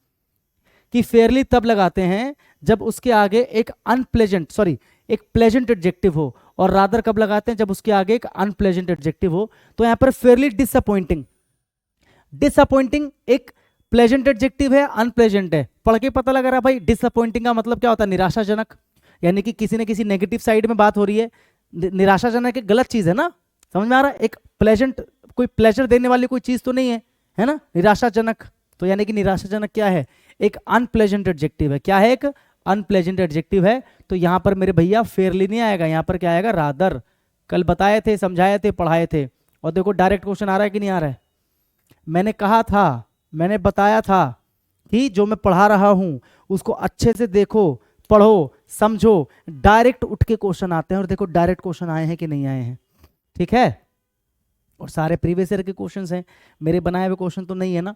कि फेयरली तब लगाते हैं जब उसके आगे एक अनप्लेजेंट, सॉरी, एक प्लेजेंट एडजेक्टिव हो, और रादर कब लगाते हैं जब उसके आगे एक अनप्लेजेंट एडजेक्टिव हो। तो यहां पर फेयरली डिसअपॉइंटिंग, डिसअपॉइंटिंग एक प्लेजेंट एडजेक्टिव है, अनप्लेजेंट है, पढ़ के पता लग रहा है भाई। डिसअपॉइंटिंग का मतलब क्या होता है, निराशाजनक, यानी कि किसी न किसी नेगेटिव साइड में बात हो रही है। निराशाजनक एक गलत चीज है ना, समझ में आ रहा है? एक प्लेजेंट, कोई प्लेजर देने वाली कोई चीज तो नहीं है, है ना, निराशाजनक। तो यानी कि निराशाजनक क्या है, एक अनप्लेजेंट एडजेक्टिव है। क्या है, एक अनप्लेजेंट एडजेक्टिव है। तो यहां पर मेरे भैया फेयरली नहीं आएगा, यहां पर क्या आएगा, रादर। कल बताए थे, समझाए थे, पढ़ाए थे। और देखो डायरेक्ट क्वेश्चन आ रहा है कि नहीं आ रहा है। मैंने कहा था, मैंने बताया था कि जो मैं पढ़ा रहा हूं उसको अच्छे से देखो, पढ़ो, समझो। डायरेक्ट उठ के क्वेश्चन आते हैं, और देखो डायरेक्ट क्वेश्चन आए हैं कि नहीं आए हैं, ठीक है। और सारे प्रीवियस ईयर के क्वेश्चंस हैं, मेरे बनाए हुए क्वेश्चन तो नहीं है ना।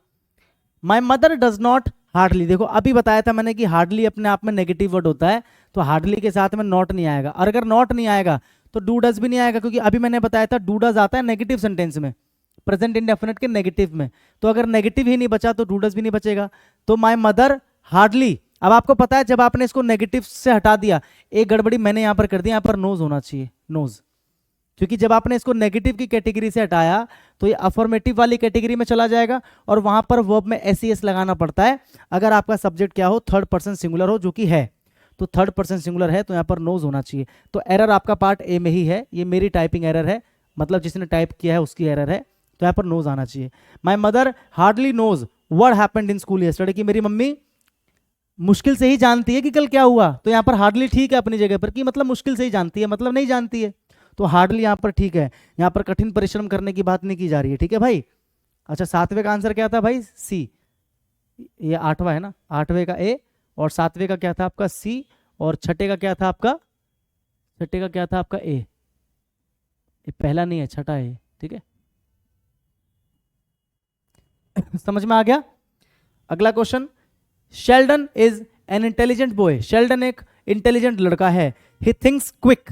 My mother does not, hardly, देखो अभी बताया था मैंने कि हार्डली अपने आप में नेगेटिव वर्ड होता है, तो हार्डली के साथ में नॉट नहीं आएगा। और अगर नॉट नहीं आएगा तो डू डज भी नहीं आएगा, क्योंकि अभी मैंने बताया था डू डज आता है नेगेटिव सेंटेंस में, प्रेजेंट इंडेफिनिट के नेगेटिव में। तो अगर नेगेटिव ही नहीं बचा तो डू डज भी नहीं बचेगा। तो माई मदर हार्डली, अब आपको पता है जब आपने इसको नेगेटिव से हटा दिया, एक गड़बड़ी मैंने यहां पर कर दी, यहां पर नोज होना चाहिए, नोज, क्योंकि जब आपने इसको नेगेटिव की कैटेगरी से हटाया तो ये अफर्मेटिव वाली कैटेगरी में चला जाएगा, और वहां पर वर्ब में एस लगाना पड़ता है अगर आपका सब्जेक्ट क्या हो, थर्ड पर्सन सिंगुलर हो, जो कि है। तो थर्ड पर्सन सिंगुलर है तो यहाँ पर नोज होना चाहिए। तो एरर आपका पार्ट ए में ही है, ये मेरी टाइपिंग एरर है, मतलब जिसने टाइप किया है उसकी एरर है, तो यहाँ पर नोज आना चाहिए। My mother hardly knows what happened in school yesterday, कि मेरी मम्मी मुश्किल से ही जानती है कि कल क्या हुआ। तो यहाँ पर हार्डली ठीक है अपनी जगह पर, कि मतलब मुश्किल से ही जानती है, मतलब नहीं जानती है, तो हार्डली यहाँ पर ठीक है। यहाँ पर कठिन परिश्रम करने की बात नहीं की जा रही है, ठीक है भाई। अच्छा, सातवें का आंसर क्या था भाई, सी। ये आठवां है ना, आठवें का ए, और सातवें का क्या था आपका सी, और छठे का क्या था आपका, छठे का क्या था आपका ए। ये पहला नहीं है, छठा है, ठीक है। समझ में आ गया। अगला question, Sheldon is an intelligent boy, Sheldon एक इंटेलिजेंट लड़का है। ही थिंक्स क्विक,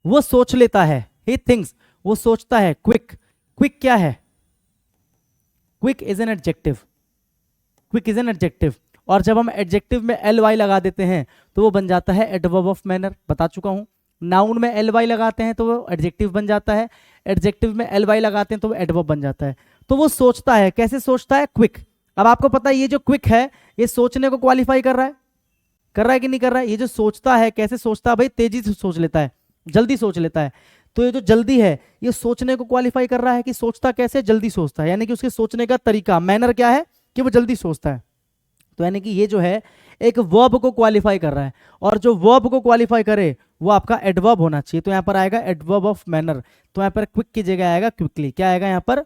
वो सोच लेता है। ही थिंक्स, वो सोचता है। क्विक, क्विक क्या है, quick is an adjective, quick is an adjective. और जब हम एडजेक्टिव में एल वाई लगा देते हैं तो वो बन जाता है एडवर्ब ऑफ मैनर, बता चुका हूं। नाउन में एल वाई लगाते हैं तो वो एडजेक्टिव बन जाता है, एडजेक्टिव में एल वाई लगाते हैं तो वो एडवर्ब बन जाता है। तो वो सोचता है, कैसे सोचता है, क्विक। अब आपको पता है ये जो क्विक है ये सोचने को क्वालिफाई कर रहा है, कर रहा है कि नहीं कर रहा है। ये जो सोचता है, कैसे सोचता है भाई, तेजी से सोच लेता है, जल्दी सोच लेता है। तो ये जो जल्दी है ये सोचने को क्वालिफाई कर रहा है कि सोचता कैसे, जल्दी सोचता है, यानी कि उसके सोचने का तरीका, मैनर क्या है कि वो जल्दी सोचता है। तो यानी कि ये जो है एक वर्ब को क्वालिफाई कर रहा है, और जो वर्ब को क्वालिफाई करे वो आपका एडवर्ब होना चाहिए। तो यहां पर आएगा एडवर्ब ऑफ मैनर, तो यहां पर क्विक की जगह आएगा क्विकली। क्या आएगा यहां पर,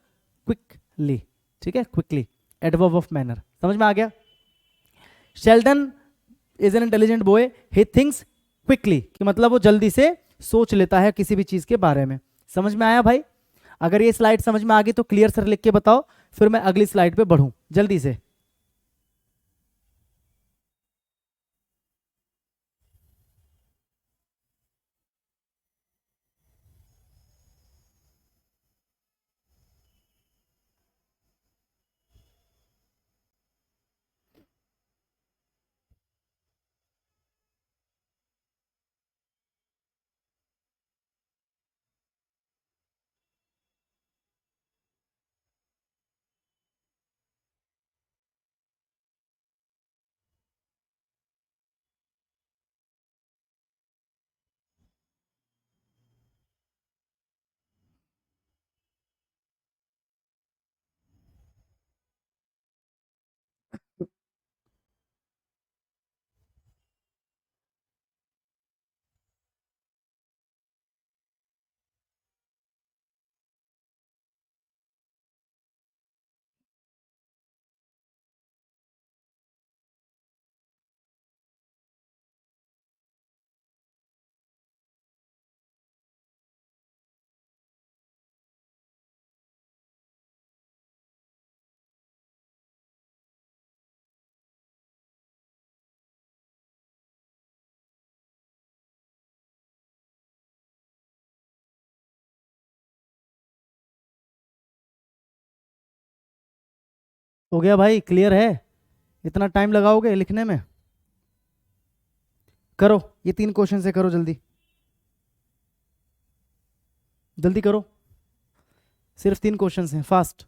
क्विकली, ठीक है, क्विकली, एडवर्ब ऑफ मैनर। समझ में आ गया। Sheldon is an intelligent boy, he thinks quickly, कि मतलब वो जल्दी से सोच लेता है किसी भी चीज के बारे में। समझ में आया भाई। अगर ये स्लाइड समझ में आ गई तो क्लियर सर लिख के बताओ, फिर मैं अगली स्लाइड पे बढ़ूं जल्दी से। हो गया भाई, क्लियर है? इतना टाइम लगाओगे लिखने में? करो, ये 3 क्वेश्चन से करो, जल्दी जल्दी करो, सिर्फ 3 क्वेश्चन हैं, फास्ट।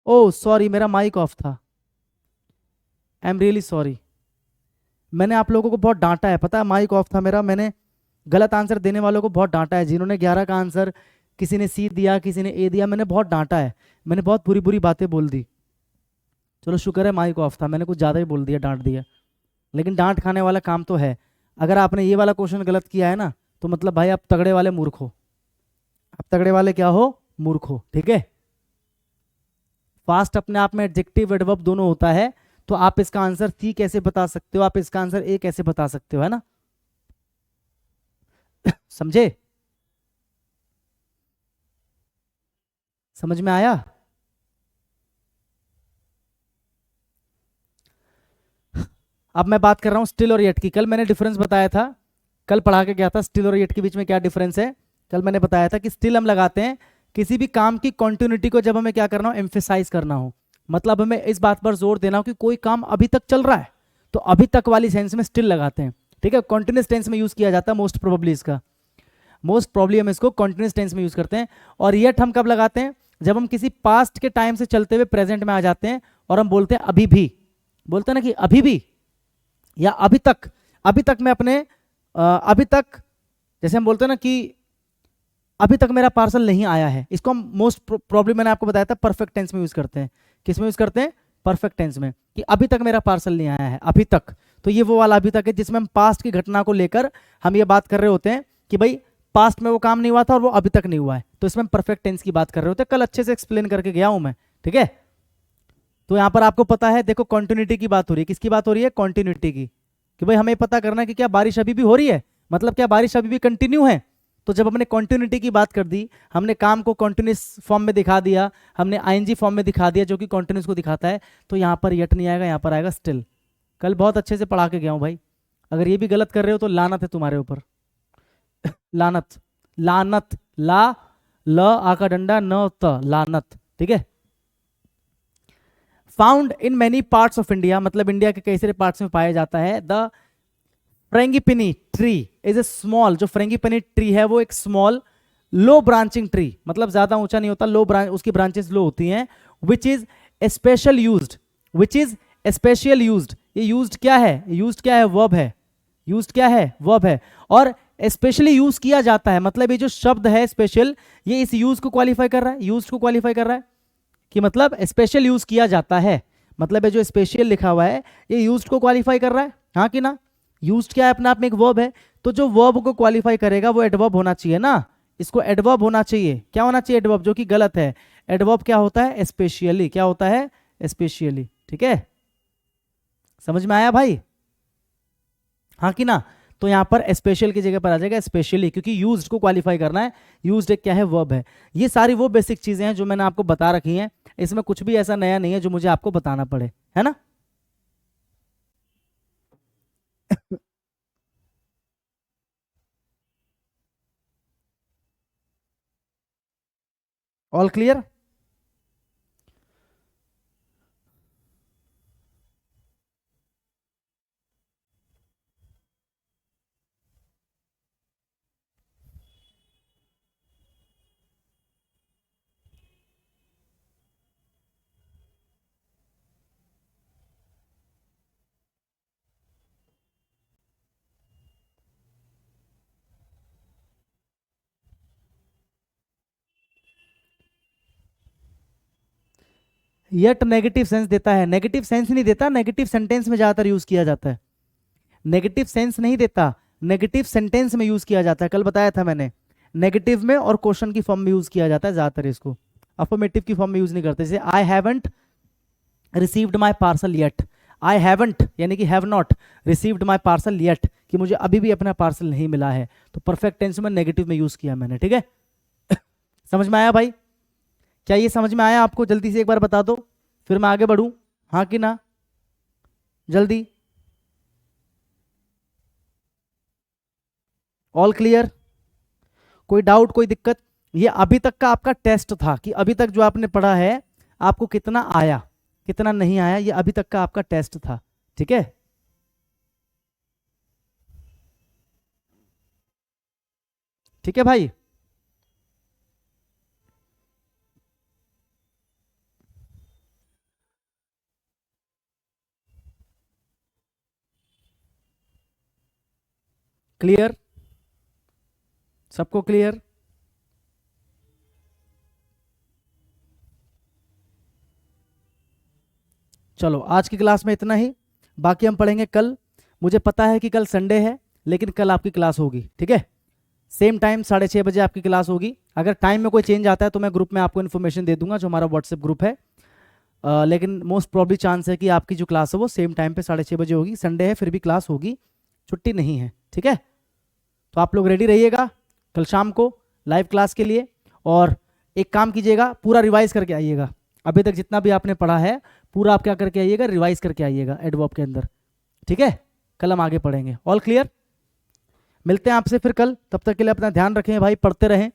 ओ सॉरी, मेरा माइक ऑफ था। I am really sorry. मैंने आप लोगों को बहुत डांटा है, पता है, माइक ऑफ था मेरा। मैंने गलत आंसर देने वालों को बहुत डांटा है, जिन्होंने 11 का आंसर, किसी ने सी दिया, किसी ने ए दिया, मैंने बहुत डांटा है। मैंने बहुत बुरी बुरी बातें बोल दी। चलो शुक्र है माइक ऑफ था, मैंने कुछ ज़्यादा ही बोल दिया, डांट दिया। लेकिन डांट खाने वाला काम तो है। अगर आपने ये वाला क्वेश्चन गलत किया है ना, तो मतलब भाई आप तगड़े वाले मूर्ख हो। आप तगड़े वाले क्या हो? मूर्ख हो, ठीक है। फास्ट अपने आप में एडजेक्टिव एडवर्ब दोनों होता है, तो आप इसका आंसर सी कैसे बता सकते हो, आप इसका आंसर ए कैसे बता सकते हो, है ना? समझे? समझ में आया? अब मैं बात कर रहा हूं स्टिल और येट की। कल मैंने डिफरेंस बताया था, कल पढ़ा के गया था स्टिल और येट के बीच में क्या डिफरेंस है। कल मैंने बताया था कि स्टिल हम लगाते हैं किसी भी काम की कॉन्टिन्यूटी को जब हमें क्या करना हो, एम्फेसाइज करना हो, मतलब हमें इस बात पर जोर देना हो कि कोई काम अभी तक चल रहा है, तो अभी तक वाली सेंस में स्टिल लगाते हैं। ठीक है, कॉन्टिन्यूस टेंस में यूज किया जाता है मोस्ट प्रोबेबली, इसका मोस्ट प्रॉब्ली हम इसको कॉन्टिन्यूस टेंस में यूज करते हैं। और येट हम कब लगाते हैं, जब हम किसी पास्ट के टाइम से चलते हुए प्रेजेंट में आ जाते हैं और हम बोलते हैं अभी भी, बोलते हैं ना कि अभी भी या अभी तक। अभी तक मैं अपने अभी तक, जैसे हम बोलते हैं ना कि अभी तक मेरा पार्सल नहीं आया है, इसको हम मोस्ट प्रॉब्ली मैंने आपको बताया था परफेक्ट टेंस में यूज करते हैं। किस में यूज करते हैं? परफेक्ट टेंस में, कि अभी तक मेरा पार्सल नहीं आया है, अभी तक। तो ये वो वाला अभी तक है जिसमें हम पास्ट की घटना को लेकर हम ये बात कर रहे होते हैं कि भाई पास्ट में वो काम नहीं हुआ था और वो अभी तक नहीं हुआ है, तो इसमें हम परफेक्ट टेंस की बात कर रहे होते हैं। कल अच्छे से एक्सप्लेन करके गया हूं मैं, ठीक है। तो यहां पर आपको पता है, देखो कॉन्टिन्यूटी की बात हो रही है, किसकी बात हो रही है? कॉन्टिन्यूटी की, कि भाई हमें पता करना है कि क्या बारिश अभी भी हो रही है, मतलब क्या बारिश अभी भी कंटिन्यू है। तो जब हमने कॉन्टिन्यूटी की बात कर दी, हमने काम को कॉन्टिन्यूस फॉर्म में दिखा दिया, हमने आईएनजी फॉर्म में दिखा दिया जो कि कॉन्टिन्यूस को दिखाता है, तो यहाँ पर यट नहीं आएगा, यहाँ पर आएगा स्टिल। कल बहुत अच्छे से पढ़ा के गया हूँ भाई, अगर ये भी गलत कर रहे हो तो लानत है तुम्हारे ऊपर। लानत, लानत, ला ल आ का डंडा न त, लानत, ठीक है। Found in many parts of India, मतलब इंडिया के कई सारे पार्ट्स में पाया जाता है। The frangipani tree is a small, जो फ्रेंगिपिनी ट्री है वो एक स्मॉल लो ब्रांचिंग ट्री, मतलब ज्यादा ऊंचा नहीं होता, लो ब्रांच, उसकी ब्रांचेस लो होती हैं। Which is special used, which is special used, ये यूज्ड क्या है? यूज्ड क्या है? वर्ब है। यूज्ड क्या है? वर्ब है। और स्पेशली यूज किया जाता है, मतलब ये जो शब्द है स्पेशल, ये इस यूज को क्वालिफाई कर रहा है, यूज को क्वालिफाई कर रहा है कि मतलब स्पेशल यूज किया जाता है, मतलब ये जो स्पेशल लिखा हुआ है ये यूज्ड को क्वालिफाई कर रहा है, हाँ कि ना। यूज्ड क्या है? अपने आप में एक वर्ब है, तो जो वर्ब को क्वालिफाई करेगा वो एडवर्ब होना चाहिए ना, इसको एडवर्ब होना चाहिए। क्या होना चाहिए? एडवर्ब, जो कि गलत है। एडवर्ब क्या होता है? स्पेशली। क्या होता है? स्पेशली, ठीक है। समझ में आया भाई, हाँ कि ना। तो यहां पर स्पेशल की जगह पर आ जाएगा स्पेशली, क्योंकि यूज्ड को क्वालिफाई करना है। यूज्ड एक क्या है? वर्ब है। ये सारी वो बेसिक चीजें हैं जो मैंने आपको बता रखी हैं, इसमें कुछ भी ऐसा नया नहीं है जो मुझे आपको बताना पड़े, है ना। All clear? Yet negative sense देता है, नेगेटिव सेंस नहीं देता, नेगेटिव सेंटेंस में ज्यादातर यूज किया जाता है। नेगेटिव सेंस नहीं देता, नेगेटिव सेंटेंस में यूज किया जाता है, कल बताया था मैंने। नेगेटिव में और क्वेश्चन की फॉर्म में यूज किया जाता है ज्यादातर इसको, अफर्मेटिव की फॉर्म में यूज नहीं करते। जैसे I haven't received my parcel yet, I haven't यानी कि have not received my parcel yet, कि मुझे अभी भी अपना पार्सल नहीं मिला है, तो परफेक्ट टेंस में नेगेटिव में यूज किया मैंने, ठीक है। समझ में आया भाई? क्या ये समझ में आया आपको? जल्दी से एक बार बता दो, फिर मैं आगे बढ़ूं, हाँ कि ना, जल्दी। All clear? कोई डाउट, कोई दिक्कत? ये अभी तक का आपका टेस्ट था कि अभी तक जो आपने पढ़ा है आपको कितना आया कितना नहीं आया, ये अभी तक का आपका टेस्ट था, ठीक है। ठीक है भाई, क्लियर? सबको क्लियर? चलो आज की क्लास में इतना ही, बाकी हम पढ़ेंगे कल। मुझे पता है कि कल संडे है, लेकिन कल आपकी क्लास होगी, ठीक है। सेम टाइम 6:30 बजे आपकी क्लास होगी। अगर टाइम में कोई चेंज आता है तो मैं ग्रुप में आपको इन्फॉर्मेशन दे दूंगा, जो हमारा व्हाट्सएप ग्रुप है। लेकिन मोस्ट प्रॉब्ली चांस है कि आपकी जो क्लास है वो सेम टाइम पे 6:30 बजे होगी। संडे है फिर भी क्लास होगी, छुट्टी नहीं है, ठीक है। तो आप लोग रेडी रहिएगा कल शाम को लाइव क्लास के लिए। और एक काम कीजिएगा, पूरा रिवाइज करके आइएगा, अभी तक जितना भी आपने पढ़ा है पूरा आप क्या करके आइएगा, रिवाइज करके आइएगा एडवर्ब के अंदर, ठीक है। कल हम आगे पढ़ेंगे। All clear? मिलते हैं आपसे फिर कल, तब तक के लिए अपना ध्यान रखें भाई, पढ़ते रहें।